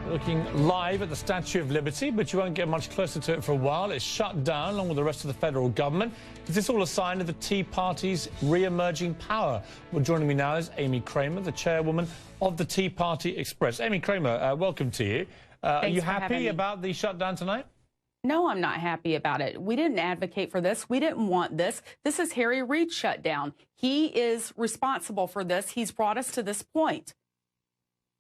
Looking live at the Statue of Liberty, but you won't get much closer to it for a while. It's shut down along with the rest of the federal government. Is this all a sign of the Tea Party's re-emerging power? Well, joining me now is Amy Kremer, the chairwoman of the Tea Party Express. Amy Kremer, welcome to you. Are you happy about the shutdown tonight? No, I'm not happy about it. We didn't advocate for this. We didn't want this. This is Harry Reid's shutdown. He is responsible for this. He's brought us to this point.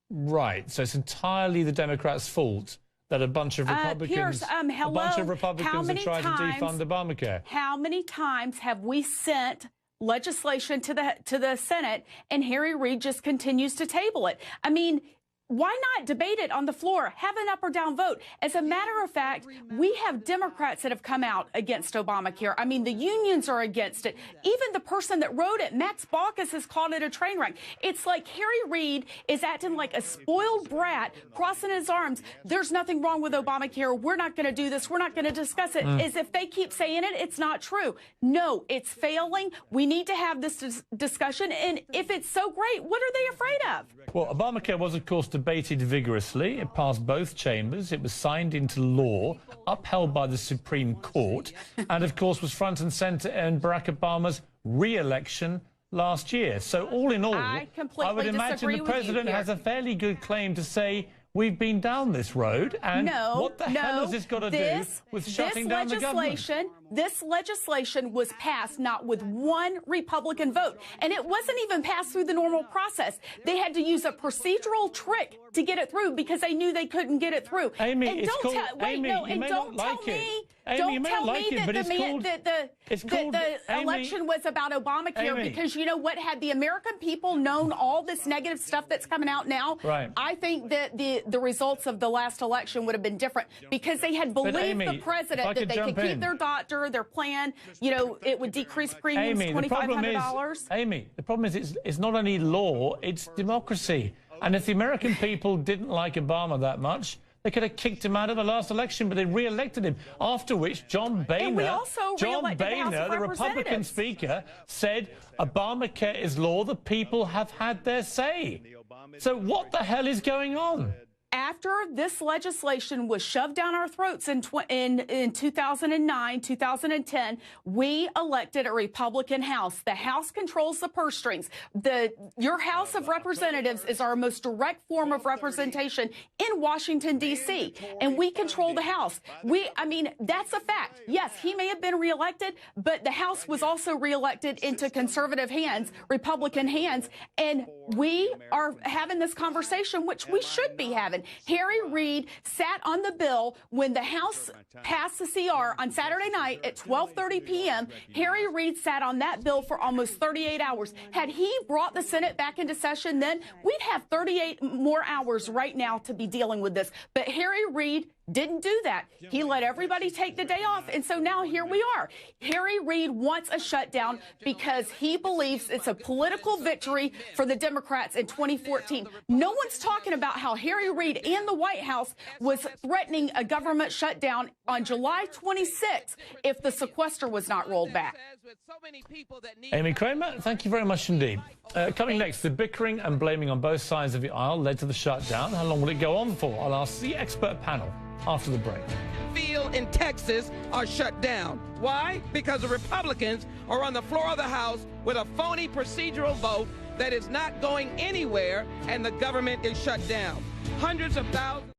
Right. So it's entirely the Democrats' fault that a bunch of Republicans, Piers, hello. have tried to defund Obamacare. How many times have we sent legislation to the Senate and Harry Reid just continues to table it? I mean, why not debate it on the floor, have an up or down vote? As a matter of fact, we have Democrats that have come out against Obamacare. I mean, the unions are against it. Even the person that wrote it, Max Baucus, has called it a train wreck. It's like Harry Reid is acting like a spoiled brat, crossing his arms. There's nothing wrong with Obamacare. We're not going to do this. We're not going to discuss it. As if they keep saying it, it's not true. No, it's failing. We need to have this discussion. And if it's so great, what are they afraid of? Well, Obamacare was, of course, debated vigorously. It passed both chambers. It was signed into law, upheld by the Supreme Court, and, of course, was front and centre in Barack Obama's re-election last year. So, all in all, I would imagine the president has a fairly good claim to say, we've been down this road, and what the hell has this got to do with shutting down the government? This legislation was passed not with one Republican vote, and it wasn't even passed through the normal process. They had to use a procedural trick to get it through because they knew they couldn't get it through. Amy, and don't tell me that the election was about Obamacare, because you know what? Had the American people known all this negative stuff that's coming out now, I think that the results of the last election would have been different, because they had believed the president that they could keep their doctor, their plan, you know, it would decrease premiums $2,500. Amy, the problem is it's not only law, it's democracy. And if the American people didn't like Obama that much, they could have kicked him out of the last election, but they re-elected him. After which, John Boehner, the Republican speaker, said Obamacare is law. The people have had their say. So what the hell is going on? After this legislation was shoved down our throats in 2009, 2010, we elected a Republican House. The House controls the purse strings. Your House of Representatives is our most direct form of representation in Washington, D.C., and we control the House. I mean, that's a fact. Yes, he may have been reelected, but the House was also reelected into conservative hands, Republican hands, and we are having this conversation, which we should be having. Harry Reid sat on the bill when the House passed the CR on Saturday night at 12:30 p.m. Harry Reid sat on that bill for almost 38 hours. Had he brought the Senate back into session then, we'd have 38 more hours right now to be dealing with this. But Harry Reid didn't do that. He let everybody take the day off, and so now here we are. Harry Reid wants a shutdown because he believes it's a political victory for the Democrats in 2014. No one's talking about how Harry Reid and the White House was threatening a government shutdown on July 26th if the sequester was not rolled back. Amy Kremer, thank you very much indeed. Coming next, the bickering and blaming on both sides of the aisle led to the shutdown. How long will it go on for? I'll ask the expert panel after the break. Field in Texas are shut down. Why? Because the Republicans are on the floor of the House with a phony procedural vote that is not going anywhere, and the government is shut down. Hundreds of thousands